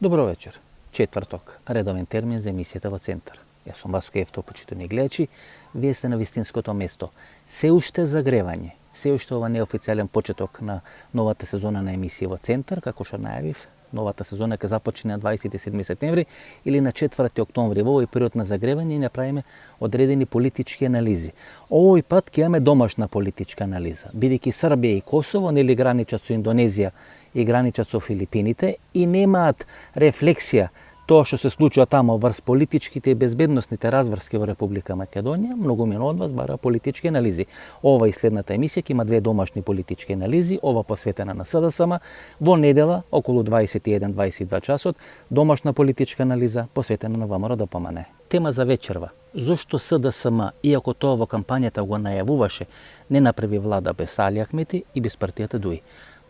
Добро вечер. Четврток, редовен термин за емисијата во Центар. Јас сум Васко Евтов, почитувани гледачи. Вие сте на вистинското место. Се уште загревање. Се уште ова неофицијален почеток на новата сезона на емисија во Центар, како што најавив. Новата сезона ќе започне на 27 септември или на 4 октомври. Во овој период на загревање ќе направиме одредени политички анализи. Овој пат ќе имаме домашна политичка анализа, бидејќи Србија и Косово нели граничат со Индонезија и граничат со Филипините и немаат рефлексија тоа што се случува тамо врз политичките и безбедносните разврски во Република Македонија. Многу мина од вас бара политички анализи. Ова и следната емисија ќе има две домашни политички анализи, ова посветена на СДСМ, во недела околу 21-22 часот, домашна политичка анализа посветена на ВМРО ДПМН. Тема за вечерва. Зошто СДСМ, иако тоа во кампањата го најавуваше, не направи влада без Али Ахмети и без партијата ДУИ?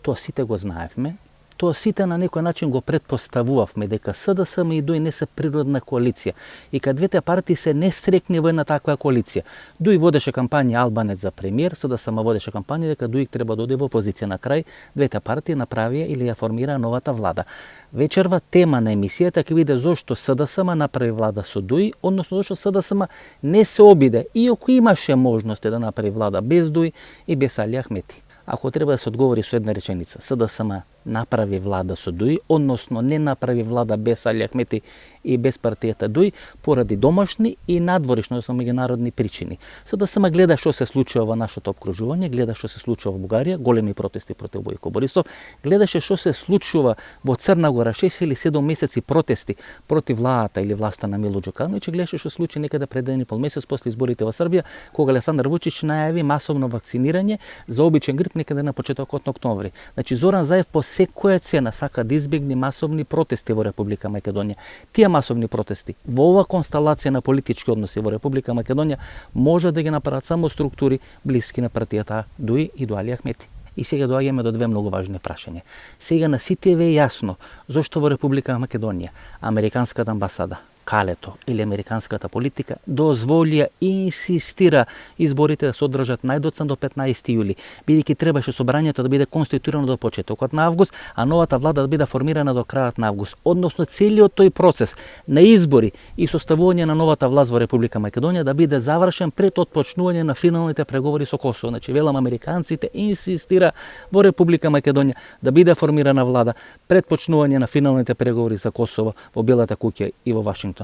Тоа сите го знаевме. Тоа сите на некој начин го предпоставувавме дека СДСМ и ДУИ не се природна коалиција и кога двете партии се нестрекни во една таква коалиција. ДУИ водеше кампања Албанец за премиер, СДСМ водеше кампања дека ДУИ треба да оде во опозиција. На крај двете партии направија или ја формираа новата влада. Вечерва тема на емисијата ќе биде зошто СДСМ направи влада со ДУИ, односно зошто СДСМ не се обиде, иако имаше можности да направи влада без ДУИ и без Али Ахмети. Ако треба да се одговори со една реченица, СДСМ направи влада со ДУИ, односно не направи влада без Али Ахмети и без партијата ДУИ, поради домашни и надворишни, односно меѓународни причини. СДСМ гледа што се случува во нашето опкружување, гледа што се случува во Бугарија, големи протести против Бојко Борисов, гледаше што се случува во Црна Гора, 6 или 7 месеци протести против владата или власта на Мило Џукановиќ, гледаше што се случи некаде пред 1,5 месец после изборите во Србија, кога Александар Вучич најави масовно вакцинирање за обичен грип некаде на почетокот на октомври. Значи Зоран Заев по секоја цена сака да избегне масовни протести во Република Македонија. Тие масовни протести во ова констелација на политички односи во Република Македонија може да ги направат само структури блиски на партијата ДУИ и до Али Ахмети. И сега доаѓаме до две многу важни прашања. Сега на сите ве е јасно зошто во Република Македонија американската амбасада, Калето или американската политика дозволија и инсистира изборите да се одржат најдоцна до 15 јули, бидејќи требаше собранието да биде конституирано до почетокот на август, а новата влада да биде формирана до крајот на август. Односно целиот тој процес на избори и составување на новата власт во Република Македонија да биде завршен пред отпочнување на финалните преговори со Косово. Значи велам американците инсистира во Република Македонија да биде формирана влада пред почнување на финалните преговори за Косово во Белата куќа и во Вашингтон,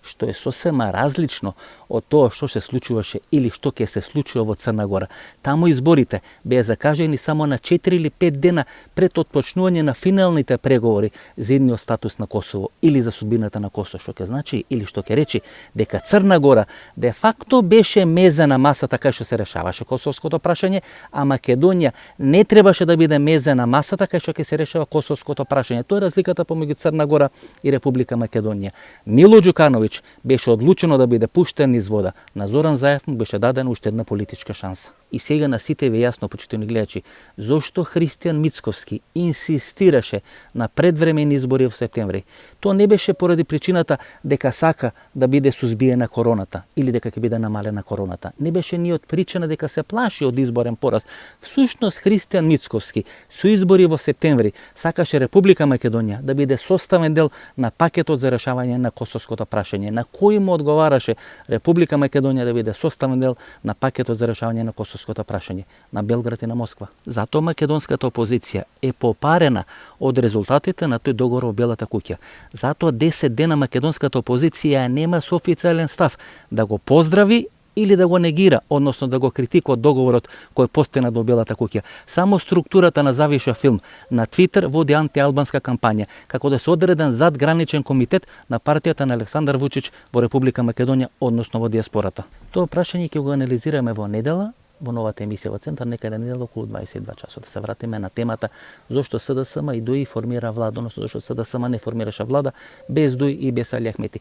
што е сосема различно од тоа што се случуваше или што ќе се случува во Црна Гора. Таму изборите беа закажени само на 4 или 5 дена пред отпочнување на финалните преговори за идниот статус на Косово или за судбината на Косово, што ќе значи или што ќе речи дека Црна Гора де факто беше меза на масата кај што се решаваше косовското прашање, а Македонија не требаше да биде меза на масата кај што ќе се решава косовското прашање. Тоа е разликата помеѓу Црна Гора и Република Македонија. Мило Џукановиќ беше одлучено да биде пуштен низ вода. На Зоран Заев му беше дадена уште една политичка шанса. И сега на сите ве јасно, почитувани гледачи, зошто Христијан Мицковски инсистираше на предвремени избори во септември. Тоа не беше поради причината дека сака да биде сузбиена короната или дека ќе биде намалена короната. Не беше ни од причина дека се плаши од изборен пораз. Всушност Христијан Мицковски со избори во септември сакаше Република Македонија да биде составен дел на пакетот за решавање на косовското прашање, на кој му одговараше Република Македонија да биде составен дел на пакетот за решавање на косовското прашање, на Белград и на Москва. Затоа македонската опозиција е попарена од резултатите на тој договор во Белата куќа. Затоа 10 дена македонската опозиција нема со официјален став да го поздрави или да го негира, односно да го критикува договорот кој е постигнат во Белата куќа. Само структурата на Завиша филм на Твитер води антиалбанска кампања, како да се одреден задграничен комитет на партијата на Александар Вучич во Република Македонија, односно во диаспората. Тоа прашање ќе го анализираме во недела, во новата емисија во Центар, некаде недела околу 22 часот. Да се вратиме на темата зошто СДСМ и ДУИ формира влада, односно зошто СДСМ не формираше влада без ДУИ и без Али Ахмети.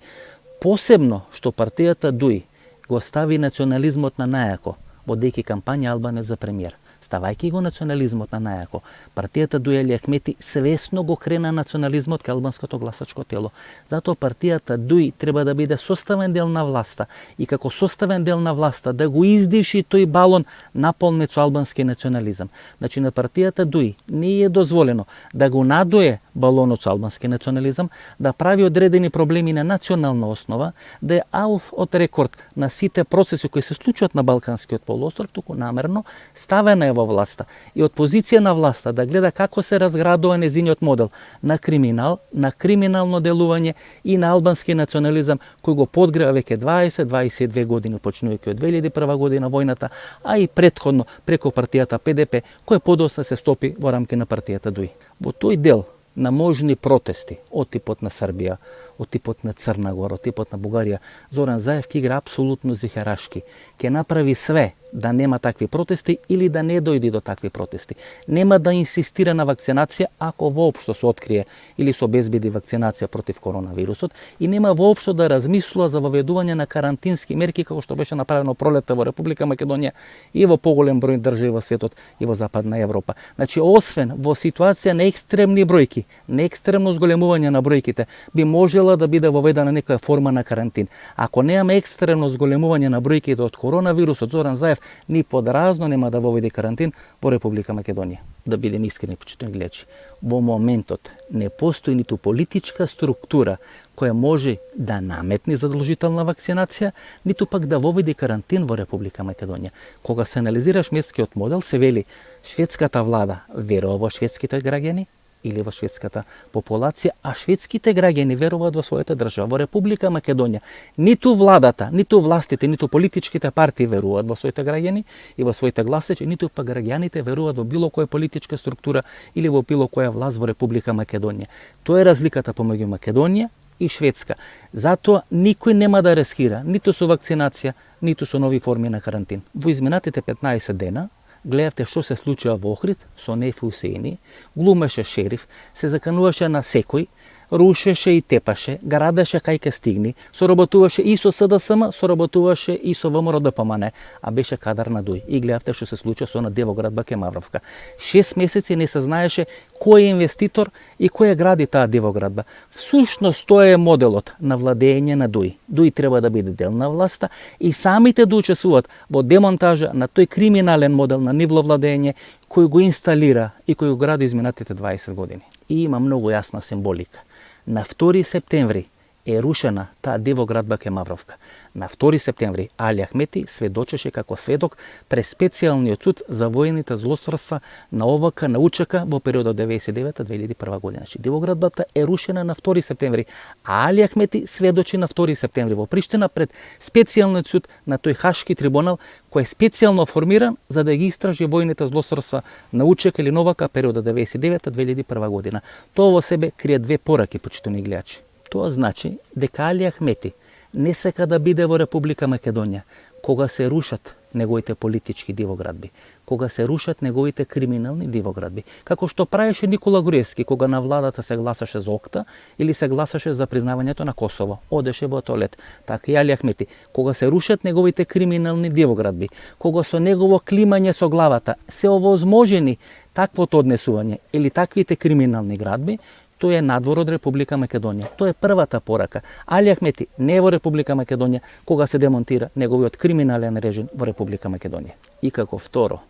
Посебно што партијата ДУИ го стави национализмот на најако, водејќи кампања Албанец за премиер. ставајќи го национализмот на најако, партијата Дуј Али Ахмети свесно го крена национализмот кај албанското гласачко тело. Затоа партијата Дуј треба да биде составен дел на власта и како составен дел на власта да го издиши тој балон наполнет со албански национализам. Значи на партијата Дуј не е дозволено да го надуе балонот со албански национализам, да прави одредени проблеми на национална основа, да е ауф од рекорд на сите процеси кои се случуваат на Балканскиот полуостров, туку намерно ставена е во власта и од позиција на власта да гледа како се разградува незиниот модел на криминал, на криминално делување и на албански национализам кој го подгрева веќе 20-22 години, почнувајќи од 2001 година војната, а и претходно преку партијата ПДП, која подоцна се стопи во рамки на партијата Дуј. Во тој дел на можни протести од типот на Србија, од типот на Црна Гора, од типот на Бугарија, Зоран Заев ќе игра апсолутно зихарашки. Ќе направи све да нема такви протести или да не дојде до такви протести. Нема да инсистира на вакцинација ако воопшто се открие или се обезбеди вакцинација против коронавирусот и нема воопшто да размислува за воведување на карантински мерки како што беше направено пролетта во Република Македонија и во поголем број држави во светот и во Западна Европа. Значи, освен во ситуација на екстремни бројки, на екстремно зголемување на бројките, би можела да биде воведена некоја форма на карантин. Ако немаме екстремно зголемување на бројките од коронавирусот, Зоран Заев ни подразно нема да воведе карантин во Република Македонија. Да бидем искрени, почитувани гледачи, во моментот не постои ниту политичка структура која може да наметне задолжителна вакцинација, ниту пак да воведе карантин во Република Македонија. Кога се анализира шведскиот модел, се вели шведската влада верува во шведските граѓани или во шведската популација, а шведските граѓани веруваат во својата држава. Во Република Македонија ниту владата, ниту властите, ниту политичките партии веруваат во своите граѓани и во своите гласачи, ниту пак граѓаните веруваат во било која политичка структура или во било која власт во Република Македонија. Тоа е разликата помеѓу Македонија и Шведска. Затоа никој нема да рискира ниту со вакцинација, ниту со нови форми на карантин. Во изминатите 15 дена гледавте што се случува во Охрид со Нефи Усеини, глумеше шериф, се закануваше на секој, рушеше и тепаше, градеше кај ке стигни, соработуваше и со СДСМ, соработуваше и со ВМРО ДПМН, а беше кадар на Дуј. И гледавте што се случува со на Девоградба ке Мавровка. 6 месеци не се знаеше кој е инвеститор и кој гради таа Девоградба. Всушност тоа е моделот на владење на Дуј. Дуј треба да биде дел на власта и самите да учествуваат во демонтажа на тој криминален модел на нивно владење кој го инсталира и кој го гради изминатите 20 години. И има многу јасна символика. На 2 септември е рушена таа Девоградба ке Мавровка. На 2 септември Али Ахмети сведочеше како сведок пред специјалниот суд за воените злосторства на ОВК на УЧК во периодот 1999-2001 година. Значи, Девоградбата е рушена на 2 септември, а Али Ахмети сведочи на 2 септември во Приштина пред специјалниот суд на тој Хашки трибунал кој е специјално формиран за да ги истражи воените злосторства на УЧК или НОВК периодот 1999-2001 година. Тоа во себе крие две пораки, почитувани гледачи. Тоа значи дека Али Ахмети не сака да биде во Република Македонија кога се рушат неговите политички дивоградби, кога се рушат неговите криминални дивоградби, како што правеше Никола Груевски кога на владата се гласаше за ОКТА или се гласаше за признавањето на Косово, одеше во тоалет. Така и Али Ахмети, кога се рушат неговите криминални дивоградби, кога со негово климање со главата се овозможени таквото однесување или таквите криминални градби, тоа е надвор од Република Македонија. Тоа е првата порака. Али Ахмети не е во Република Македонија кога се демонтира неговиот криминален режим во Република Македонија. И како второ,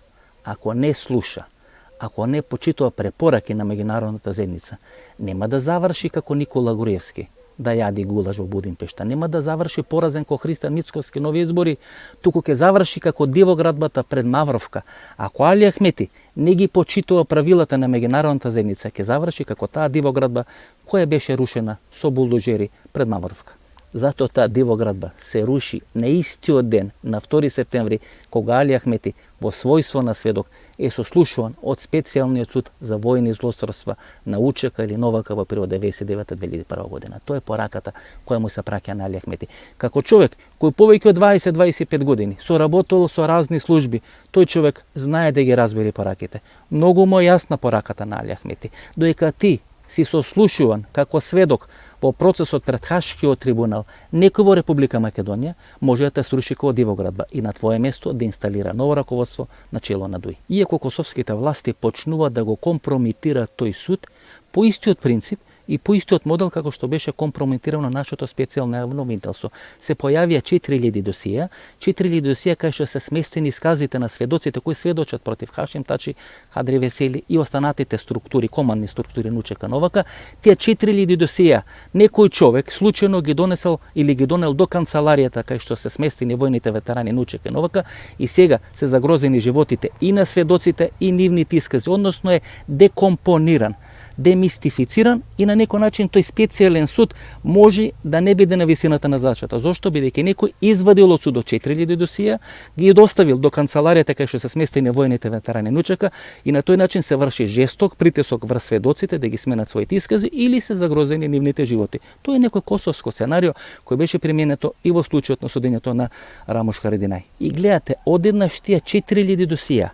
ако не слуша, ако не почитува препораки на меѓународната заедница, нема да заврши како Никола Груевски, да јади гулаш во Будимпешта. Нема да заврши поразен ко Христан Мицкоски нови избори, туку ќе заврши како Девоградбата пред Мавровка. Ако Али Ахмети не ги почитува правилата на меѓународната заедница, ќе заврши како таа Девоградба која беше рушена со булдожери пред Мавровка. Затоа таа Девоградба се руши на истиот ден, на 2 септември, кога Али Ахмети во својство на сведок е сослушуван од специјалниот суд за војни злосторства на УЧК или НОВК во период 1999-2001 година. Тоа е пораката која му се праќа на Али Ахмети. Како човек кој повеќе од 20-25 години соработувал со разни служби, тој човек знае да ги разбери пораките. Многу му е јасна пораката на Али Ахмети. Доека ти си сослушуван како сведок во процесот пред Хашкиот трибунал некој во Република Македонија, може да те сруши како дивоградба и на твое место да инсталира ново раководство на чело на ДУИ. Иако косовските власти почнуваат да го компромитираат тој суд по истиот принцип и по истиот модел како што беше компрометирано нашето специјално јавно обвинителство. Се појавија 4000 досија, 4000 досија кај што се сместени исказите на сведоците кои сведочат против Хашим Тачи, Хадри Весели и останатите структури, командни структури на УЧК Новака. Тие 4000 досија некој човек случајно ги донесел или ги донел до канцеларијата кај што се сместени војните ветерани на УЧК Новака и сега се загрозени животите и на сведоците и нивните искази, односно е декомпониран, демистифициран и на некој начин тој специјален суд може да не биде на висината на задачата. Зошто? Бидејќи некој извадил од судот 4000 досија, ги доставил до канцеларијата кај што се сместени војните ветерани на УЧК и на тој начин се врши жесток притисок врз сведоците да ги сменат своите искази или се загрозени нивните животи. Тоа е некој косовско сценарио кој беше применето и во случајот на судењето на Рамуш Харединај. И гледате, одеднаш тие 4000 досија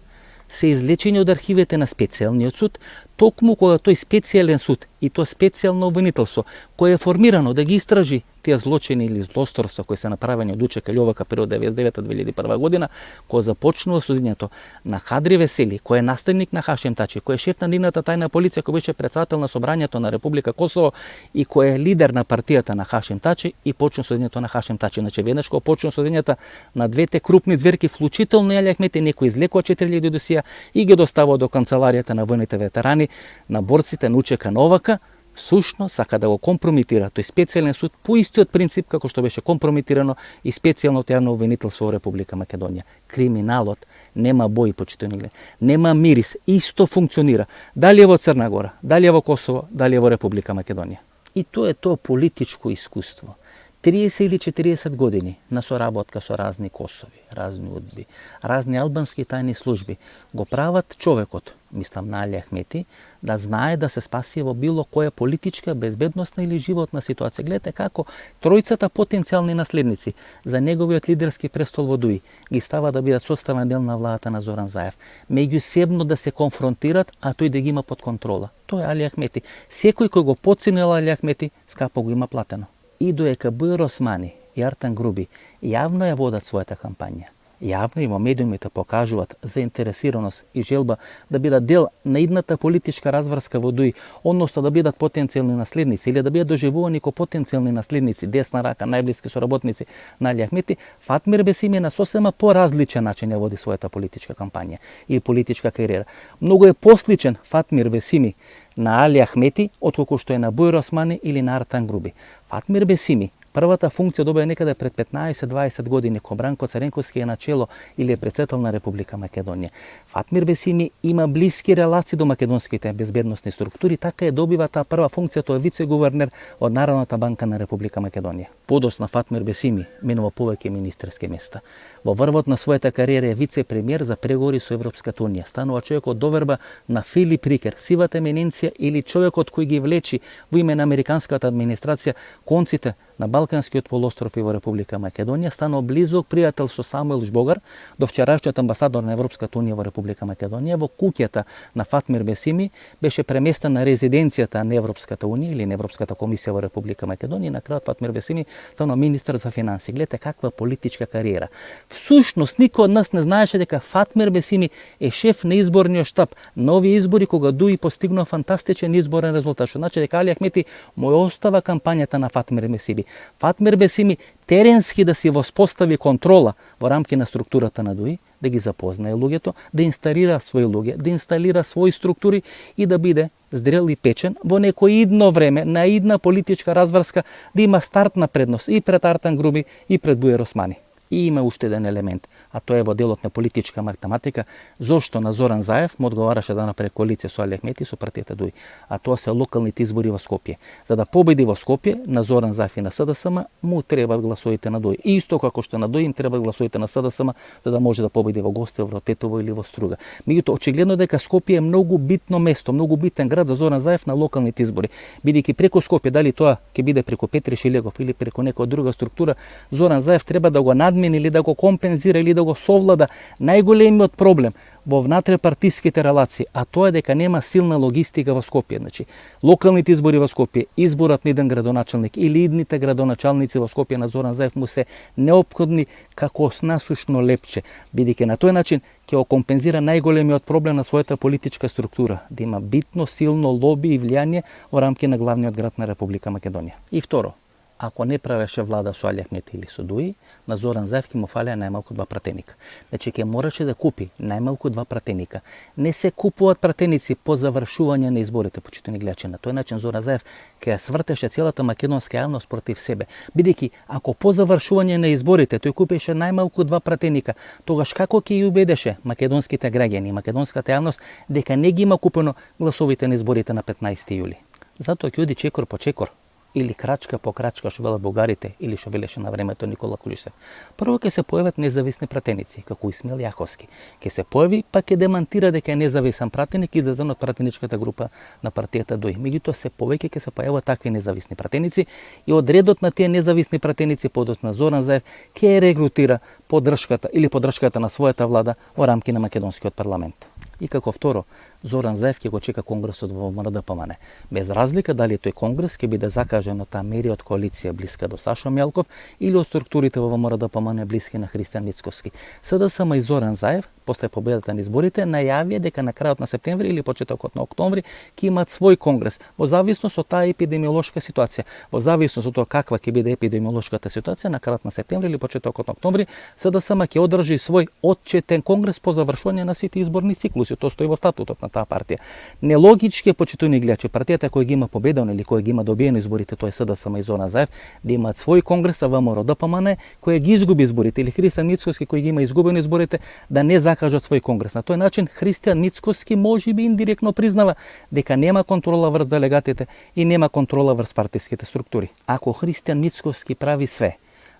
се излечени од архивите на специјалниот суд, токму кога тој специјален суд и тоа специјално обвинителство, кое е формирано да ги истражи тие злочини или злосторства кои се направени од УЧК Љовака период 99-2001 година, кога започнува судењето на Хадри Весели, кој е наследник на Хашим Тачи, кој е шеф на нивната тајна полиција, кој беше претседател на собрањето на Република Косово и кој е лидер на партијата на Хашим Тачи, и почна судењето на Хашим Тачи. Значи веднаш кога почна судењата на двете крупни зверки, вклучително Али Ахмети, некој извлекува 4000 досија и ги доставува до канцеларијата на војните ветерани, на борците на УЧК Новака, всушност сака да го компрометира тој специјален суд по истиот принцип како што беше компрометирано и специјалното јавно обвинителство во Република Македонија. Криминалот нема бои, почитувани, нема мирис, исто функционира. Дали е во Црна Гора, дали е во Косово, дали е во Република Македонија. И тоа е тоа политичко искуство. 30 или 40 години на соработка со разни Косови, разни удби, разни албански тајни служби го прават човекот, мислам на Али Ахмети, да знае да се спаси во било која политичка, безбедносна или животна ситуација. Гледате како тројцата потенцијални наследници за неговиот лидерски престол во ДУИ ги става да бидат составен дел на владата на Зоран Заев. Меѓусебно да се конфронтират, а тој да ги има под контрола. Тоа е Али Ахмети. Секој кој го подценил Али Ахмети, скапо го има платено. И доека Бујар Османи и Артан Груби јавно ја водат својата кампања, јавно и во медиумите покажуваат заинтересираност и желба да бидат дел на идната политичка разврска во ДУИ, односно да бидат потенцијални наследници или да бидат доживувани како потенцијални наследници, десна рака, најблиски соработници на Али Ахмети, Фатмир Бесими на сосема поразличен начин ја води својата политичка кампања или политичка кариера. Многу е посличен Фатмир Бесими на Али Ахмети отколку што е на Бујар Османи или на Артан Груби. Фатмир Бесими првата функција добија некаде пред 15-20 години, кога Бранко Царенковски е начело или е председател на Република Македонија. Фатмир Бесими има блиски релации до македонските безбедносни структури, така е добива таа прва функција, тој е вице-гувернер од Народната банка на Република Македонија. Подосна Фатмир Бесими менува повеќе министерски места. Во врвот на својата кариера е вице-премиер за преговори со Европската унија. Станува човекот доверба на Филип Рикер, сивата еминенција или човекот кој ги влечи во име на американската администрација конците на Балканскиот полуостров и во Република Македонија. Станува близок пријател со Самуел Жбогар, довчерашниот амбасадор на Европската унија во Република Македонија. Во куќата на Фатмир Бесими беше преместен на резиденцијата на Европската унија или на Европската комисија во Република Македонија. На крајот Фатмир Бесими станува министер за финансии. Гледате каква политичка кариера. Всушност никој од нас не знаеше дека Фатмир Бесими е шеф на изборниот штаб на овие избори кога ДУИ постигнува фантастичен изборен резултат. Што значи дека Али Ахмети му остава кампањата на Фатмир Бесими. Фатмир Бесими теренски да си воспостави контрола во рамки на структурата на ДУИ, да ги запознае луѓето, да инсталира своји луѓе, да инсталира своји структури и да биде здрел и печен во некој идно време, на идна политичка разврска, да има стартна предност и пред Артан Груби и пред Бујар Османи. И има уште еден елемент, а тоа е во делот на политичка математика, зошто на Зоран Заев му одговараше да направи коалиција со Али Ахмети и со партијата ДУИ. А тоа се локалните избори во Скопје. За да победи во Скопје, на Зоран Заев и на СДСМ му требаат гласовите на ДУИ. Исто како што на ДУИ им требаат гласовите на СДСМ за да може да победи во Гостив, во Тетово или во Струга. Меѓутоа очигледно дека Скопје е многу битно место, многу битен град за Зоран Заев на локалните избори. Бидејќи преку Скопје, дали тоа ќе биде преку Петри Шилегов или преку некоја друга структура, Зоран Заев треба да го надмине надмени или да го компензира или да го совлада најголемиот проблем во внатре-партиските релации, а тоа е дека нема силна логистика во Скопје. Значи, локалните избори во Скопје, изборот на еден градоначалник или идните градоначалници во Скопје на Зоран Заев му се неопходни како насушно лепче, бидејќи на тој начин ќе го компензира најголемиот проблем на својата политичка структура, да има битно силно лоби и влијание во рамки на главниот град на Република Македонија. И второ, ако не правеше влада со Али Ахмети или со Дуи, на Зоран Заев ќе му фалеа најмалку 2 пратеника. Значи ќе мораше да купи најмалку 2 пратеника. Не се купуваат пратеници по завршување на изборите, почитувани гледачи. На тој начин Зоран Заев ќе ја свртеше целата македонска јавност против себе. Бидејќи ако по завршување на изборите тој купеше најмалку 2 пратеника, тогаш како ќе ја убедеше македонските граѓани, македонската јавност дека не ги има купено гласовите на изборите на 15 јули. Затоа ќе оди чекор по чекор, или крачка по крачка, што велат бугарите, или што велеше на времето Никола Кулишев. Прво ќе се појават независни пратеници, како Исмил Јаховски. Ќе се појави, па ќе демантира дека е независен пратеник и излезен од пратеничката група на партијата ДОИ. Меѓутоа се повеќе ќе се појават такви независни пратеници и од редот на тие независни пратеници подоцна Зоран Заев ќе регрутира поддршката на својата влада во рамки на македонскиот парламент. И како второ, Зоран Заев ќе го чека конгресот во МРДПМН. Без разлика дали тој конгрес ќе биде закажан од таа мерија од коалиција блиска до Сашо Мјалков или од структурите во МРДПМН блиски на Христијан Мицкоски. СДСМ и Зоран Заев, после победата на изборите, најавија дека на крајот на септември или почетокот на октомври ќе имаат свој конгрес, во зависност од таа епидемиолошка ситуација. Во зависност од тоа каква ќе биде епидемиолошката ситуација, на крајот на септември или почетокот на октомври, СДСМ ќе одржи свој отчетен конгрес по завршување на сите изборни циклуси. Тоа стои во статутот на таа партија. Нелогички е, почитувани гледачи, партијата која ги има победено или која ги има добиено изборите, тоа е СДСМ и Зоран Заев, да имаат свој конгрес во МРДПМН кој ги изгуби изборите, или Христијан Мицкоски кој ги има изгубено изборите, да не закажат свој конгрес. На тој начин Христијан Мицкоски можеби индиректно признава дека нема контрола врз делегатите и нема контрола врз партиските структури. Ако Христијан Мицкоски прави све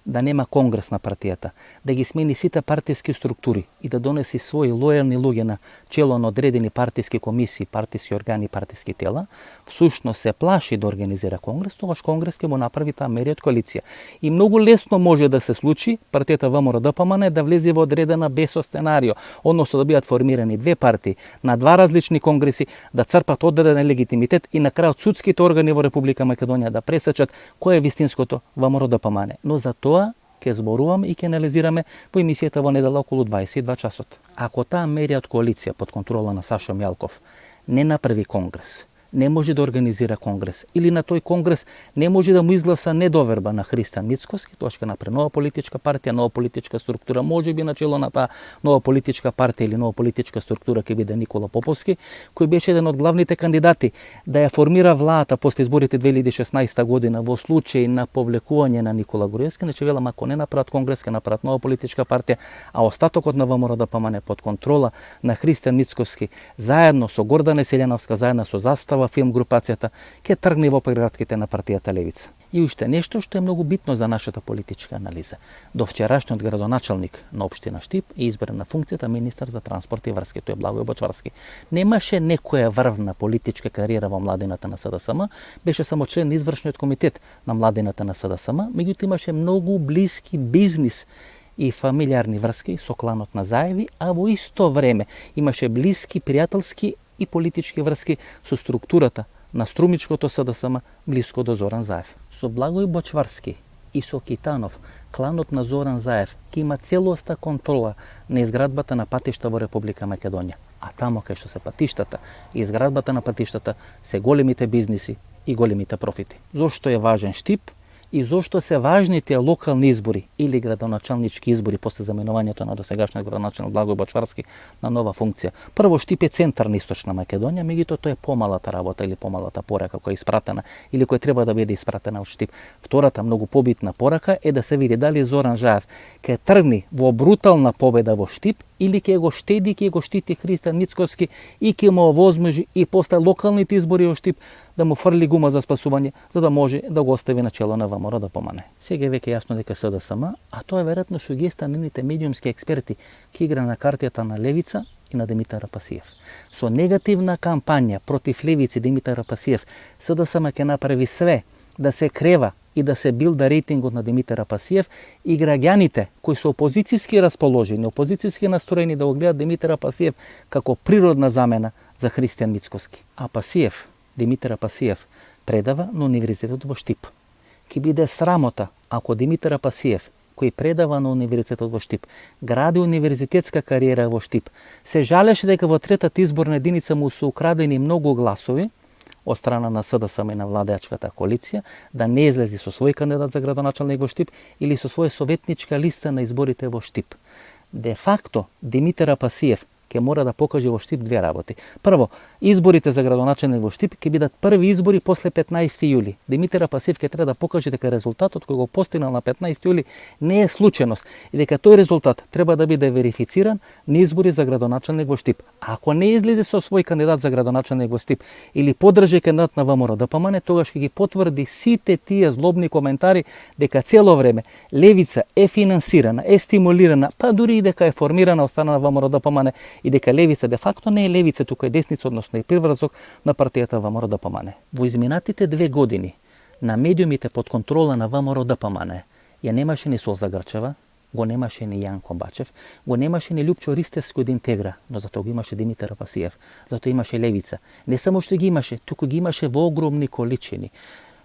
да нема конгрес на партијата, да ги смени сите партиски структури и да донеси своји лојални луѓе на чело на одредени партиски комисии, партиски органи, партиски тела, всушност се плаши да организира конгрес, тогаш конгрес ќе му направи таа мерија од коалиција. И многу лесно може да се случи партијата ВМРО-ДПМН да влезе во одредена бесо сценарио, односно да бидат формирани две партии на 2 различни конгреси, да црпат одреден легитимитет и на крајот судските органи во Република Македонија да пресечат кој е вистинското ВМРО-ДПМН. Но за тоа ќе зборуваме и ќе анализираме во емисијата во недела околу 22 часот. Ако таа мерија од коалиција под контрола на Сашо Мјалков не направи конгрес, не може да организира конгрес, или на тој конгрес не може да му изгласа недоверба на Христијан Мицкоски, тоа ќе направи нова политичка партија, нова политичка структура, можеби начело на таа нова политичка партија или нова политичка структура ќе биде Никола Поповски, кој беше еден од главните кандидати да ја формира владата после изборите 2016 година во случај на повлекување на Никола Груевски. Значи велам, ако не направат конгрес, ќе направат нова политичка партија, а остатокот на ВМРО-ДПМН под контрола на Христијан Мицкоски, заедно со Гордана Селјановска, заедно со Застава филм групацијата, ќе тргне во прегратките на партијата Левица. И уште нешто што е многу битно за нашата политичка анализа. До вчерашниот градоначалник на општина Штип е избран на функцијата министар за транспорт и врски, тој е Благој Бочварски. Немаше некоја врвна политичка кариера во младината на СДСМ, беше само член на извршниот комитет на младината на СДСМ, меѓутоа имаше многу блиски бизнис и фамилиарни врски со кланот на Заеви, а во исто време имаше блиски пријателски и политички врски со структурата на струмичкото СДСМ блиско до Зоран Заев. Со Благој Бочварски и со Китанов, кланот на Зоран Заев ќе има целоста контрола на изградбата на патишта во Република Македонија. А тамо кај што се патиштата и изградбата на патиштата се големите бизниси и големите профити. Зошто е важен Штип? И зошто се важни тие локални избори или градоначалнички избори после заменувањето на досегашниот градоначалник Благој Бочварски на нова функција. Прво, Штип е центар на Источна Македонија, меѓутоа тоа е помалата работа или помалата порака која е испратена или која треба да биде испратена од Штип. Втората многу побитна порака е да се види дали Зоран Заев ќе тргне во брутална победа во Штип или ќе го штеди, ќе го штити Христијан Мицкоски и ќе му овозможи и после локалните избори во Штип да му фрли гума за спасување, за да може да го остави на чело на ВМРО-ДПМН. Сега е веќе јасно дека СДСМ, а тоа е веројатно сугестија на нивните медиумски експерти, ќе игра на картата на Левица и на Димитар Рапасиев. Со негативна кампања против Левици Димитар Рапасиев, СДСМ ќе направи све да се крева и да се билда рейтингот на Димитар Апасиев и граѓаните кои се опозицијски расположени, опозицијски настроени да го гледат Димитар Апасиев како природна замена за Христијан Мицкоски. Димитар Апасиев предава на универзитетот во Штип. Ке биде срамота ако Димитар Апасиев, кој предава на универзитетот во Штип, гради универзитетска кариера во Штип, се жалеше дека во третата изборна единица му се украдени многу гласови од страна на СДСМ и на владеачката коалиција, да не излези со свој кандидат за градоначалник во Штип или со своја советничка листа на изборите во Штип. Де факто, Димитар Апасиев ќе мора да покаже во Штип две работи. Прво, изборите за градоначалник во Штип ќе бидат први избори после 15 јули. Димитар Апасиев ќе треба да покаже дека резултатот кој го постигнал на 15 јули не е случајност и дека тој резултат треба да биде верифициран на избори за градоначалник во Штип. Ако не излезе со свој кандидат за градоначалник во Штип или поддржи кандидат на ВМРО ДПМН, тогаш ќе ги потврди сите тие злобни коментари дека цело време левица е финансирана, е стимулирана, па дури и дека е формирана од страна на ВМРО ДПМН и дека левица де факто не е левица, тука е десница, односно е приврзок на партијата ВМРО ДПМН. Во изминатите 2 години на медиумите под контрола на ВМРО ДПМН ја немаше ни Солза Грчева, го немаше ни Јанко Бачев, го немаше ни Лјупчо Ристевски од Интегра, но затоа го имаше Димитар Апасиев, затоа имаше левица. Не само што ги имаше, туку ги имаше во огромни количини.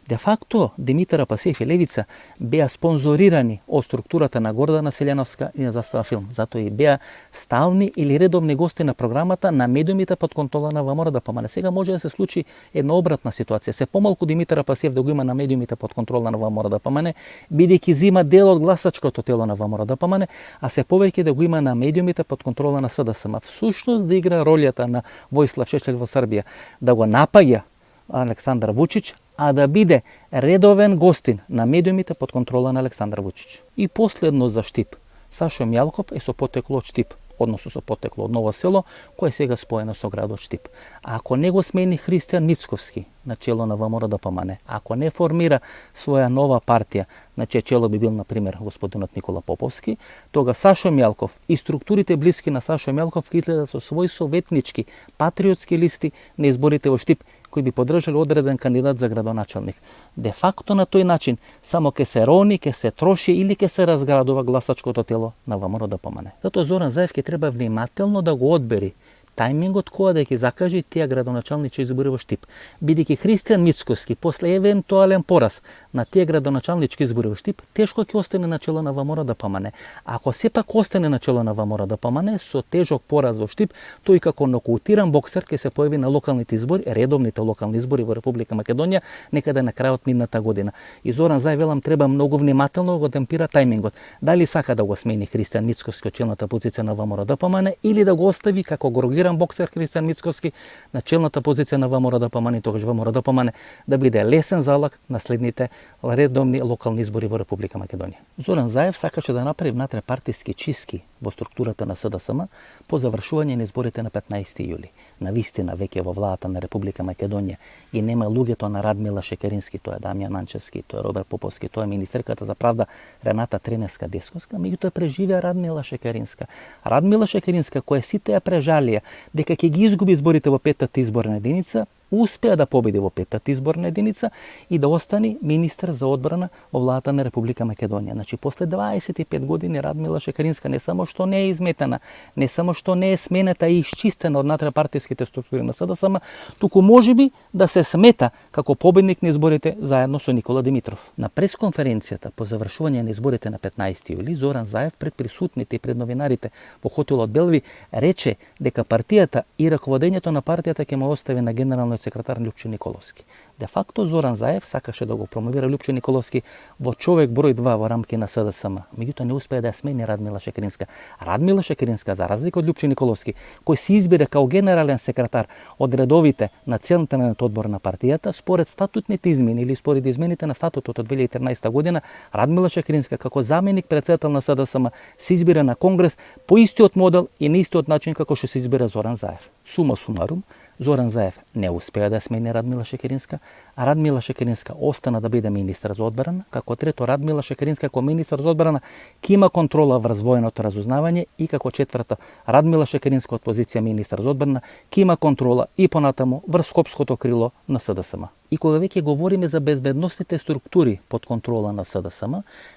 Де факто, Димитар Апасиев и левица беа спонзорирани од структурата на Гордана Селјановска и на Застава филм. Затоа и беа стални или редовни гости на програмата на медиумите под контрола на ВМРО ДПМН. Сега може да се случи една обратна ситуација. Се помалку Димитар Апасиев да го има на медиумите под контрола на ВМРО ДПМН, бидејќи зима дел од гласачкото тело на ВМРО ДПМН, а се повеќе да го има на медиумите под контрола на СДСМ. Всушност да игра ролјата на Војслав Шешелј во Србија, да го напаѓа Александар Вучич, а да биде редовен гостин на медиумите под контрола на Александар Вучич. И последно за Штип. Сашо Мјалков е со потекло од Штип, односно со потекло од Ново село, кој е сега споено со градот Штип. А ако не го смени Христијан Мицковски на чело на ВМРО ДПМН, ако не формира своја нова партија, на чие чело би бил, например, господинот Никола Поповски, тога Сашо Мјалков и структурите блиски на Сашо Мјалков ќе изгледат со свој советнички, патриотски листи на изборите во Штип, кои би поддржали одреден кандидат за градоначалник. Де факто на тој начин само ке се рони, ке се троши или ке се разградува гласачкото тело на ВМРО ДПМН. Затоа Зоран Заев ќе треба внимателно да го одбери тајмингот кога да ќе закаже тие градоначалнички избори во Штип. Бидејќи Христијан Мицкоски после евентуален пораз на тие градоначалнички избори во Штип, тешко ќе остане на чело на ВМРО ДПМН. Ако сепак остане на чело на ВМРО ДПМН со тежок пораз во Штип, тој како нокаутиран боксер ќе се појави на локалните избори, редовните локални избори во Република Македонија некаде на крајот нидната година. И Зоран Заев велам треба многу внимателно го темпира тајмингот. Дали сака да го смени Христијан Мицкоски од челната позиција на ВМРО ДПМН или да го остави како горогиран боксер Христијан Мицкоски на челната позиција на ВМРО ДПМН и тогаш ВМРО ДПМН да биде лесен залог на следните редовни локални избори во Република Македонија. Зоран Заев сакаше да направи внатрепартиски чистки во структурата на СДСМ по завршување на изборите на 15 јули. Навистина веќе во владата на Република Македонија и нема луѓето на Радмила Шекерински, тоа е Дамјан Манчевски, тоа е Роберт Поповски, тоа е министерката за правда Рената Треневска-Десковска, меѓутоа преживеа Радмила Шекеринска. Радмила Шекеринска, која сите ја прежалија дека ќе ги изгуби изборите во 5-та изборна единица, успеа да победи во 5-та изборна единица и да остане министер за одбрана во владата на Република Македонија. Значи, после 25 години Радмила Шекеринска не само што не е изметена, не само што не е сменета и исчистена од натрепартиските структури на СДСМ, туку можеби да се смета како победник на изборите заедно со Никола Димитров. На пресконференцијата по завршување на изборите на 15 јули, Зоран Заев пред присутните и пред новинарите во хотелот Белви рече дека партијата и раководењето на партијата ќе му остави на генералниот секретар Лјупчо Николовски. Де факто Зоран Заев сакаше да го промовира Лјупчо Николовски во човек број 2 во рамки на СДСМ. Меѓутоа не успеа да ја смени Радмила Шекеринска. Радмила Шекеринска, за разлика од Лјупчо Николовски, кој се избира као генерален секретар од редовите на Централниот одбор на партијата, според статутните измени или според измените на статутот од 2013 година, Радмила Шекеринска како заменик председател на СДСМ се избира на Конгрес по истиот модел и на истиот начин како што се избира Зоран Заев. Сума сумарум, Зоран Заев не успеа да смени Радмила Шекеринска, а Радмила Шекеринска остана да биде министер за одбрана. Како трето, Радмила Шекеринска како министер за одбрана ќе има контрола врз военото разузнавање и како четврто, Радмила Шекеринска од позиција министер за одбрана ќе има контрола и понатаму врз скопското крило на СДСМ. И кога веќе говориме за безбедносните структури под контрола на СДСМ,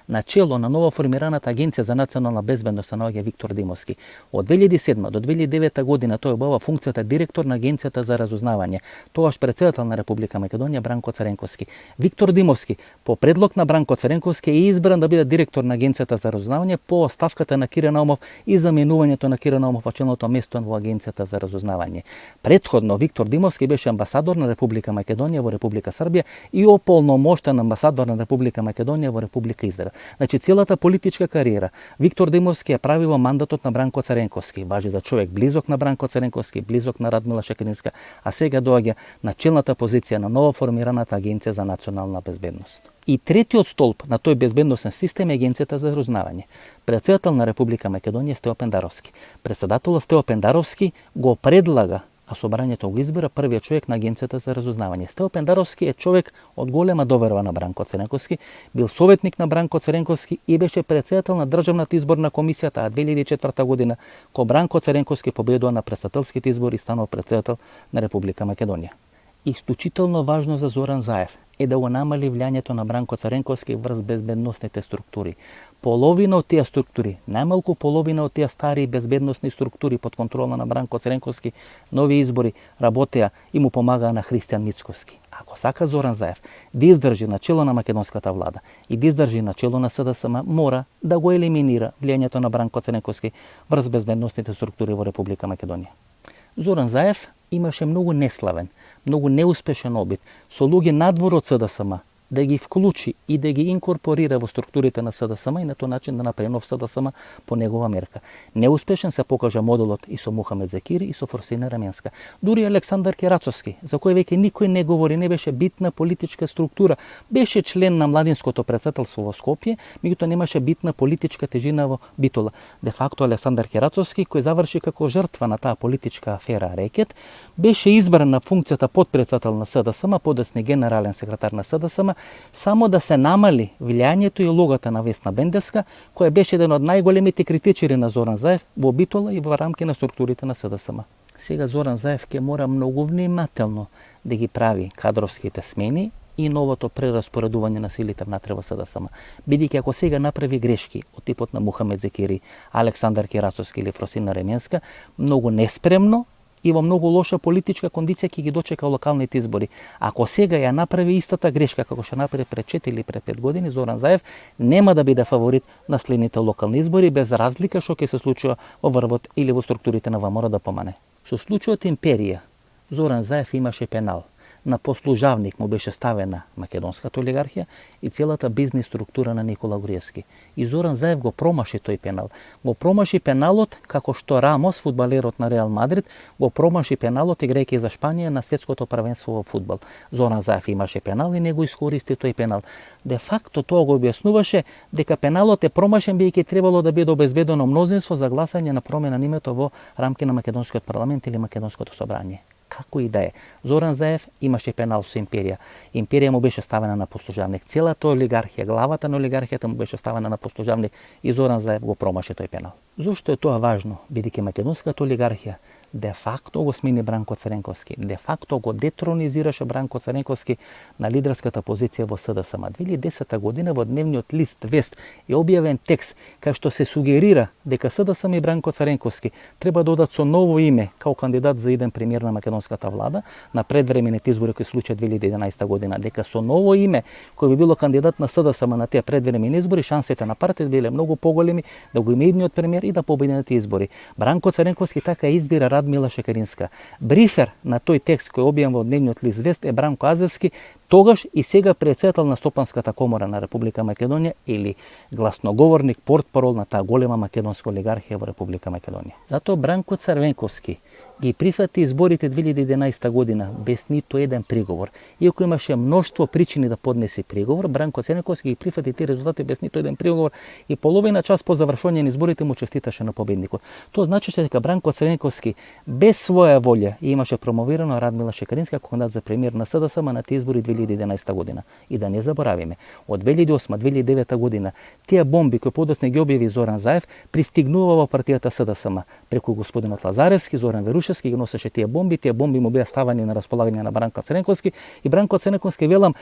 на чело на нова формираната Агенција за национална безбедност се наоѓа Виктор Димовски. Од 2007 до 2009 година тој обава функцијата директор на Агенцијата за разузнавање. Тогаш председател на Република Македонија Бранко Царенковски. Виктор Димовски по предлог на Бранко Царенковски е избран да биде директор на Агенцијата за разузнавање по оставката на Кире Наумов и заменувањето на Кире Наумов во челното место во Агенцијата за разузнавање. Предходно Виктор Димовски беше амбасадор на Република Македонија во Република Србија и ополномоштен амбасадор на Република Македонија во Република Израел. Значи целата политичка кариера Виктор Димовски ја прави во мандатот на Бранко Царенковски. Важи за човек близок на Бранко Царенковски, близок на Радмила Шекеринска, а сега доаѓа на челната позиција на ново формираната Агенција за национална безбедност. И третиот столб на тој безбедносен систем е Агенцијата за разузнавање. Председател на Република Македонија Стео Пендаровски. Председателот Стео Пендаровски го предлага, а собранието го избира првиот човек на Агенцијата за разузнавање. Стео Пендаровски е човек од голема доверба на Бранко Царенковски, бил советник на Бранко Царенковски и беше председател на Државната изборна комисија, а 2004 година кога Бранко Царенковски победува на претседателските избори и станува председател на Република Македонија. Исклучително важно за Зоран Заев е да го намали влијанието на Бранко Царенковски врз безбедносните структури. Половина од тие структури, најмалку половина од тие стари безбедносни структури под контрола на Бранко Царенковски, нови избори работеа и му помагаа на Христијан Мицковски. Ако сака Зоран Заев да издржи на чело на македонската влада и да издржи на чело на СДСМ, мора да го елиминира влијанието на Бранко Царенковски врз безбедносните структури во Република Македонија. Зоран Заев имаше многу неславен, многу неуспешен обид со луѓе надвор од СДСМ да ги вклучи и да ги инкорпорира во структурите на СДСМ и на тој начин да направи нов СДСМ по негова мерка. Неуспешен се покажа моделот и со Мухамед Зекири и со Форсина Раменска. Дури Александар Керацовски, за кој веќе никој не говори, не беше битна политичка структура, беше член на младинското претседателство во Скопје, меѓутоа немаше битна политичка тежина во Битола. Де факто Александар Керацовски, кој заврши како жртва на таа политичка афера Рекет, беше избран на функцијата подпредседател на СДСМ, подоцна генерален секретар на СДСМ, само да се намали влијанието и улогата на Весна Бендевска, која беше еден од најголемите критичари на Зоран Заев во Битола и во рамки на структурите на СДСМ. Сега Зоран Заев ќе мора многу внимателно да ги прави кадровските смени и новото прераспоредување на силите внатре во СДСМ. Бидејќи ако сега направи грешки од типот на Мухамед Зекири, Александар Керацовски или Фросина Раменска, многу неспремно и во многу лоша политичка кондиција ќе ги дочека локалните избори. Ако сега ја направи истата грешка како што направи пред 4 или пред 5 години, Зоран Заев нема да биде фаворит на следните локални избори, без разлика што ќе се случува во врвот или во структурите на ВМРО да помане. Со случајот Империја, Зоран Заев имаше пенал. На послужавник му беше ставена македонската олигархија и целата бизнес структура на Никола Груевски. И Зоран Заев го промаши тој пенал. Го промаши пеналот како што Рамос, фудбалерот на Реал Мадрид, го промаши пеналот играјќи за Шпанија на светското првенство во фудбал. Зоран Заев имаше пенал и не го искористи тој пенал. Де факто тоа го објаснуваше дека пеналот е промашен бидејќи требало да биде обезбедено мнозинство за гласање на промена на името во рамки на македонскиот парламент или македонското собрание. Како и да е, Зоран Заев имаше пенал со Империја. Империја му беше ставена на послужавник. Целата олигархија, главата на олигархијата му беше ставена на послужавник и Зоран Заев го промаши тој пенал. Зошто е тоа важно? Бидејќи македонската олигархија де факто го смени Бранко Царенковски, де факто го детронизираше Бранко Царенковски на лидерската позиција во СДСМ. 2010 година во дневниот лист Вест е објавен текст кај што се сугерира дека СДСМ и Бранко Царенковски треба да одат со ново име као кандидат за иден премиер на македонската влада на предвремените избори кои случија 2011 година, дека со ново име кој би било кандидат на СДСМ на тие предвремени избори, шансите на партијата биле многу поголеми да го има идниот премиер и да победи на тие избори. Бранко Царенковски така избира Радмила Шекеринска. Брифер на тој текст кој објавен во дневниот лист Вест е Бранко Азевски, тогаш и сега председател на Стопанската комора на Република Македонија или гласноговорник, портпарол на таа голема македонска олигархија во Република Македонија. Затоа Бранко Царенковски ги прифати изборите 2011 година без ниту еден приговор. Иако имаше мноштво причини да поднеси приговор, Бранко Царенковски ги прифати тие резултати без ниту еден приговор и половина час по завршување на изборите му честиташе на победникот. Тоа значеше дека Бранко Царенковски без своја волја имаше промовирано Радмила Шекеринска како кандидат за премиер на СДСМ на тие избори 2011 година. И да не заборавиме, од 2008-2009 година тие бомби кои подоцна ги објави Зоран Заев пристигнува во партијата СДСМ преку господинот Лазаревски, Зоран Верушевски Станишевски ги носеше тие бомби му беа ставани на располагање на Бранко Цренковски и Бранко Цренковски, велам,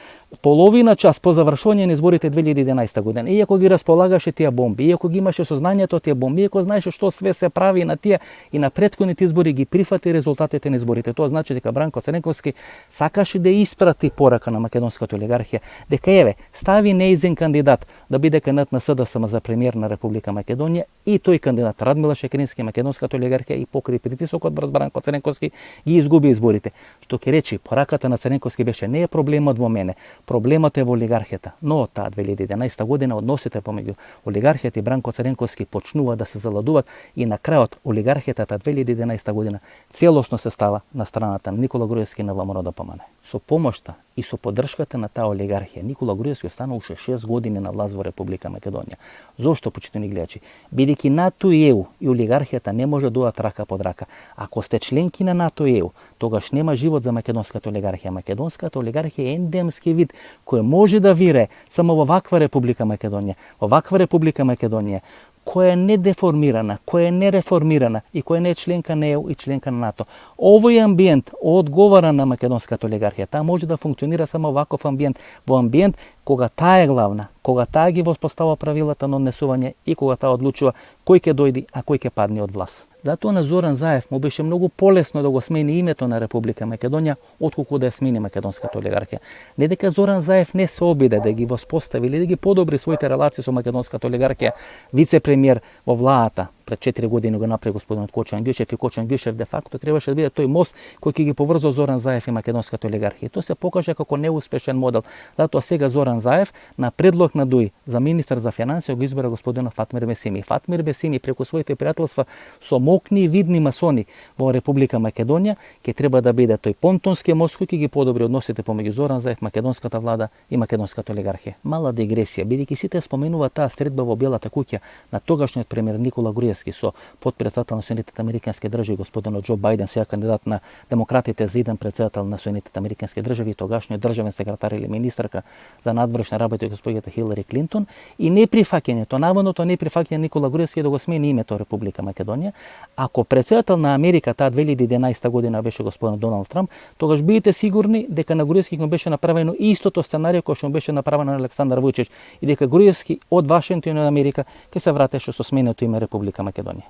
половина час по завршување на изборите 2011 година, иако ги располагаше тие бомби, иако ги имаше сознанието тие бомби, иако знаеше што све се прави на тие и на претходните избори, ги прифати резултатите на изборите. Тоа значи дека Бранко Цренковски сакаше да испрати порака на македонската олигархија, дека еве, стави неизен кандидат да биде кандидат на СДСМ за премиер на Република Македонија и тој кандидат Радмила Шекерински, македонската олигархија, и покри притисокот брз Бранко Цренковски ги изгуби изборите. Што ќе речи, пораката на Цренковски беше не е проблемот во мене, проблемот е во олигархијата. Но од таа 2011 година односите помеѓу олигархијата и Бранко Цренковски почнува да се заладуваат и на крајот олигархијата таа 2011 година целосно се става на страната на Никола Груевски на ВМРО-ДПМН. Со помошта и со поддршката на таа олигархија Никола Груевски остана уште 6 години на власт во Република Македонија. Зошто, почитувани гледачи? Бидејќи НАТО и ЕУ и олигархијата не може да одат рака под рака. Ако сте членки на НАТО и ЕУ, тогаш нема живот за македонската олигархија. Македонската олигархија е ендемски вид кој може да вире само во ваква Република Македонија. Во ваква Република Македонија која е недеформирана, која е нереформирана и која не е членка на ЕУ и членка на НАТО. Овој амбиент одговара на македонската олигархија. Таа може да функционира само ваков амбиент, во амбиент кога таа е главна, кога таа ги воспоставува правилата на однесување и кога таа одлучува кој ќе дојди, а кој ќе падне од власт. Затоа на Зоран Заев му беше многу полесно да го смени името на Република Македонија, отколку да ја смени македонската олигархија. Не дека Зоран Заев не се обиде да ги воспостави или да ги подобри своите релации со македонската олигархија, вице-премиер во владата пред 4 години го направи господинот Кочан Ѓушев, и Кочан Ѓушев де факто требаше да биде тој мост кој ќе ги поврза Зоран Заев и македонската олигархија. Тоа се покажа како неуспешен модел. Затоа сега Зоран Заев на предлог на ДУИ за министар за финансија го избера господинот Фатмир Бесими. Фатмир Бесими преку своите пријателства со мокни и видни масони во Република Македонија ќе треба да биде тој понтонски мост кој ќе ги подобри односите помеѓу Зоран Заев, македонската влада и македонската олигархија. Мала дегресија, бидејќи сите споменува таа средба во Белата куќа на тогашниот премиер Никола Груевски со потпредседател на Соединетите американски држави господинот Џо Бајден, сега кандидат на демократите за иден председател на Соединетите американски држави, тогашниот државен секретар или министарка за надворешни работи господината Хилари Клинтон, и неприфаќањето, наводното неприфаќање Никола Груевски да го смени името Република Македонија. Ако председател на Америка таа 2011 година беше господин Доналд Трамп, тогаш бидете сигурни дека на Груевски му беше направено истото сценарио кој што му беше направено на Александар Вујчич и дека Груевски од Вашингтон и од Америка ќе се вратеше со сменето име Република Македонија.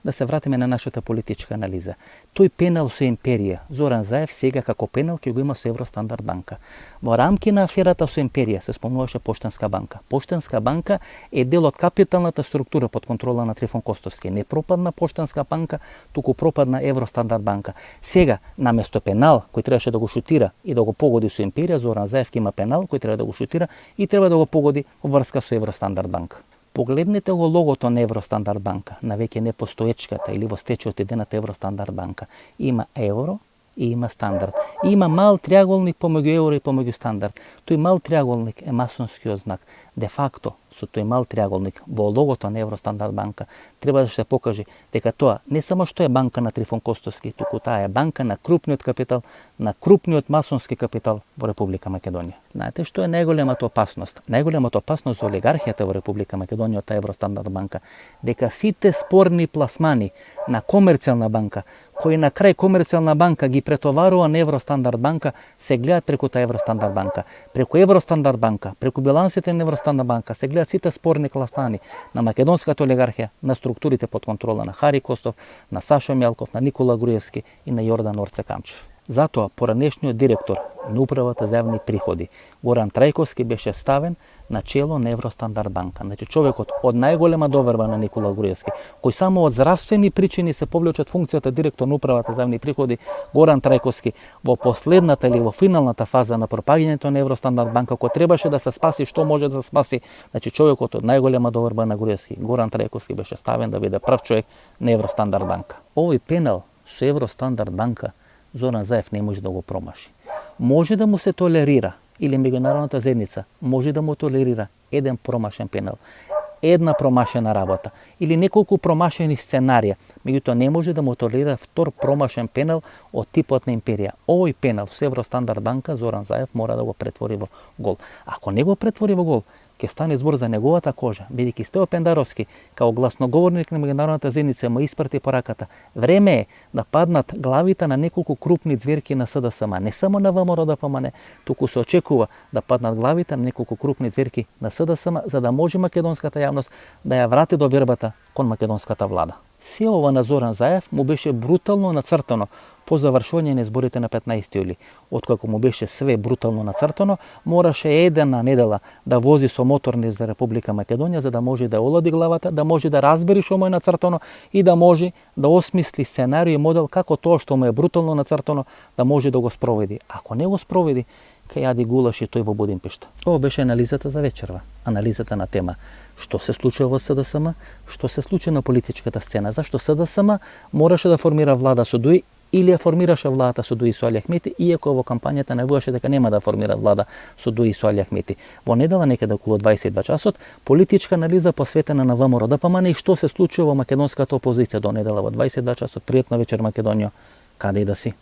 Да се вратиме на нашата политичка анализа. Тој пенал со империја, Зоран Заев сега како пенал ќе го има со Евростандард банка. Во рамки на аферата со империја се спомнуваше Поштенска банка. Поштенска банка е дел од капиталната структура под контрола на Трифон Костовски. Не пропадна Поштенска банка, туку пропадна Евростандард банка. Сега, наместо пенал кој требаше да го шутира и да го погоди со империја, Зоран Заев ќе има пенал кој треба да го шутира и треба да го погоди во врска со Евростандард банка. Погледнете го логото на Евростандард банка, на веќе непостоечката или во стечајот едената Евростандард банка. Има евро и има стандард. И има мал триаголник помеѓу евро и помеѓу стандард. Тој мал триаголник е масонскиот знак. Де факто, со тој мал триаголник во логото на Евростандард банка треба да се покаже дека тоа не само што е банка на Трифон Костовски, туку таа е банка на крупниот капитал, на крупниот масонски капитал во Република Македонија. Знаете што е најголемата опасност? Најголемата опасност за олигархијата во Република Македонија од Евростандард банка, дека сите спорни пласмани на комерцијална банка, кои на крај комерцијална банка ги претоварува на Евростандард банка, се гледаат преку таа Евростандард банка. Преку Евростандард банка, преку билансите на Евростандард банка се гледаат сите спорни пласмани на македонската олигархија, на структурите под контрола на Хари Костов, на Сашо Мјалков, на Никола Груевски и на Јордан Орце Камчев. Затоа, поранешниот директор на Управата за јавни приходи, Горан Трајковски, беше ставен на чело на Евростандард банка. Значи, човекот од најголема доверба на Никола Груевски, кој само од здравствени причини се повлече од функцијата директор на Управата за јавни приходи, Горан Трајковски, во последната или во финалната фаза на пропаѓањето на Евростандард банка, кој требаше да се спаси што може да се спаси, значи човекот од најголема доверба на Груевски, Горан Трајковски, беше ставен да биде прв човек на Евростандард банка. Овој пенал со Евростандард банка Зоран Заев не може да го промаши. Може да му се толерира, или меѓународната заедница може да му толерира еден промашен пенал, една промашена работа или неколку промашени сценарија, меѓутоа не може да му толерира втор промашен пенал од типот на империја. Овој пенал со Евростандард банка Зоран Заев мора да го претвори во гол. Ако не го претвори во гол, ќе стане збор за неговата кожа, бидејќи Стево Пендаровски, као гласноговорник на меѓународната заедница, му испрати пораката. Време е да паднат главите на неколку крупни ѕверки на СДСМ, не само на ВМРО-ДПМН, туку се очекува да паднат главите на неколку крупни ѕверки на СДСМ, за да може македонската јавност да ја врати довербата кон македонската влада. Се ова на Зоран Заев му беше брутално нацртано по завршување на изборите на 15 јули. Откако му беше све брутално нацртано, мораше една недела да вози со моторни за Република Македонија за да може да олади главата, да може да разбери што му е нацртано и да може да осмисли сценарио и модел како тоа што му е брутално нацртано да може да го спроведи. Ако не го спроведи, кај јади гулаш и тој во Будимпешта. Ова беше анализата за вечерва. Анализата на тема што се случува во СДСМ, што се случи на политичката сцена, зашто СДСМ мораше да формира влада со Дуи или ја формираше владата со Дуи и со Али Ахмети, иако во кампањата најавуваше дека нема да формира влада со Дуи и со Али Ахмети. Во недела некаде околу 22 часот, политичка анализа посветена на ВМРО-ДПМН и што се случува во македонската опозиција до недела во 22 часот. Пријатна вечер, Македонија, каде и да си.